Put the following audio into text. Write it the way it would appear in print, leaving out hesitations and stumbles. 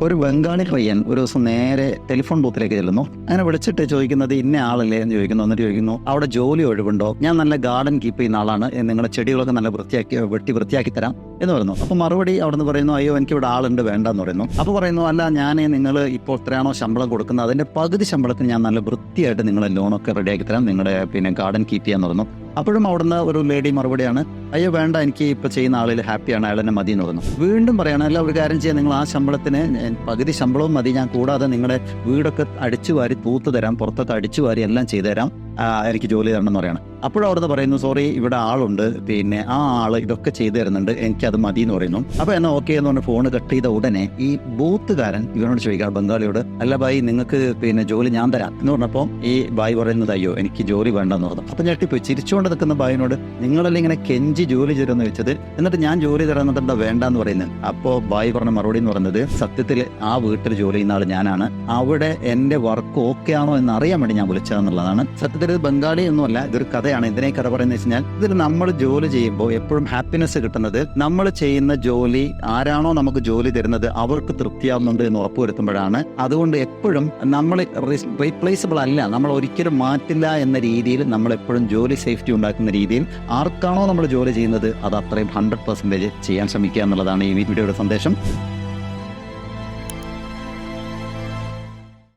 ഒരു ബംഗാളി പയ്യൻ ഒരു ദിവസം നേരെ ടെലിഫോൺ ബൂത്തിലേക്ക് ചെല്ലുന്നു. അങ്ങനെ വിളിച്ചിട്ട് ചോദിക്കുന്നത് ഇന്ന ആളല്ലേ എന്ന് ചോദിക്കുന്നു. എന്നിട്ട് ചോദിക്കുന്നു, അവിടെ ജോലി ഒഴിവുണ്ടോ? ഞാൻ നല്ല ഗാർഡൻ കീപ്പ് ചെയ്യുന്ന ആളാണ്, നിങ്ങളുടെ ചെടികളൊക്കെ നല്ല വൃത്തിയാക്കി തരാം എന്ന് പറയുന്നു. അപ്പോൾ മറുപടി അവിടെ നിന്ന് പറയുന്നു, അയ്യോ എനിക്കിവിടെ ആളുണ്ട്, വേണ്ടെന്ന് പറയുന്നു. അപ്പോൾ പറയുന്നു, അല്ല ഞാൻ നിങ്ങൾ ഇപ്പോൾ എത്രയാണോ ശമ്പളം കൊടുക്കുന്നത് അതിന്റെ പകുതി ശമ്പളത്തിന് ഞാൻ നല്ല വൃത്തിയായിട്ട് നിങ്ങളെ ലോണൊക്കെ റെഡിയാക്കി തരാം, നിങ്ങളുടെ ഗാർഡൻ കീപ്പ് ചെയ്യാന്ന് പറയുന്നു. അപ്പോഴും അവിടുന്ന് ഒരു ലേഡി മറുപടിയാണ്, അയ്യോ വേണ്ട, എനിക്ക് ഇപ്പോൾ ചെയ്യുന്ന ആളിൽ ഹാപ്പിയാണ്, അയാൾ തന്നെ മതി എന്ന് പറഞ്ഞു. വീണ്ടും പറയണം, അല്ല ഒരു കാര്യം ചെയ്യാം, നിങ്ങൾ ആ ശമ്പളത്തിന് പകുതി ശമ്പളവും മതി, ഞാൻ കൂടാതെ നിങ്ങളുടെ വീടൊക്കെ അടിച്ചു വാരി തൂത്ത് തരാം, പുറത്തൊക്കെ അടിച്ചു വാരി എല്ലാം ചെയ്തു തരാം, എനിക്ക് ജോലി തരണം എന്ന് പറയണം. അപ്പോഴും അവിടുന്ന് പറയുന്നു, സോറി ഇവിടെ ആളുണ്ട്, ആ ആള് ഇതൊക്കെ ചെയ്തു തരുന്നുണ്ട്, എനിക്കത് മതി എന്ന് പറയുന്നു. അപ്പോൾ എന്നാൽ ഓക്കെ എന്ന് പറഞ്ഞ് ഫോൺ കട്ട് ചെയ്ത ഉടനെ ഈ ബൂത്തുകാരൻ ഇവനോട് ചോദിക്കാം, ബംഗാളിയോട്, അല്ല ബായി നിങ്ങൾക്ക് ജോലി ഞാൻ തരാം എന്ന് പറഞ്ഞപ്പോൾ ഈ ബായി പറയുന്നത്, അയ്യോ എനിക്ക് ജോലി വേണ്ടെന്ന് പറഞ്ഞു. അപ്പം ഞെട്ടിപ്പോയി ചിരിച്ചുകൊണ്ട് നിൽക്കുന്ന ബായിനോട്, നിങ്ങളല്ലേ ഇങ്ങനെ കെഞ്ചി ജോലി തരുമെന്ന് വെച്ചത്, എന്നിട്ട് ഞാൻ ജോലി തരാൻ എന്താ വേണ്ടെന്ന് പറയുന്നത്? അപ്പോൾ ബായി പറഞ്ഞ മറുപടി എന്ന് പറയുന്നത്, സത്യത്തിൽ ആ വീട്ടിൽ ജോലി ചെയ്യുന്ന ആൾ ഞാനാണ്, അവിടെ എൻ്റെ വർക്ക് ഓക്കെ ആണോ എന്ന് അറിയാൻ വേണ്ടി ഞാൻ വിളിച്ചതെന്നുള്ളതാണ്. സത്യത്തിൽ ഇത് ബംഗാളി ഒന്നുമല്ല, ഇതൊരു കഥയാണ്. ഇതിനെ കഥ പറയുന്നത് വെച്ച് കഴിഞ്ഞാൽ, ഇതിൽ നമ്മൾ ജോലി ചെയ്യുമ്പോൾ എപ്പോഴും ഹാപ്പിനെസ് കിട്ടുന്നത് നമ്മൾ ചെയ്യുന്ന ജോലി ആരാണോ നമുക്ക് ജോലി തരുന്നത് അവർക്ക് തൃപ്തിയാവുന്നുണ്ട് എന്ന് ഉറപ്പുവരുത്തുമ്പോഴാണ്. അതുകൊണ്ട് എപ്പോഴും നമ്മൾ റീപ്ലേസബിൾ അല്ല, നമ്മൾ ഒരിക്കലും മാറ്റില്ല എന്ന രീതിയിൽ നമ്മൾ എപ്പോഴും ജോലി സേഫ്റ്റി ഉണ്ടാക്കുന്ന രീതിയിൽ ആർക്കാണോ നമ്മൾ ജോലി ചെയ്യുന്നത് അത് അത്രയും 100% ചെയ്യാൻ ശ്രമിക്കുക എന്നുള്ളതാണ് ഈ വീഡിയോയുടെ സന്ദേശം.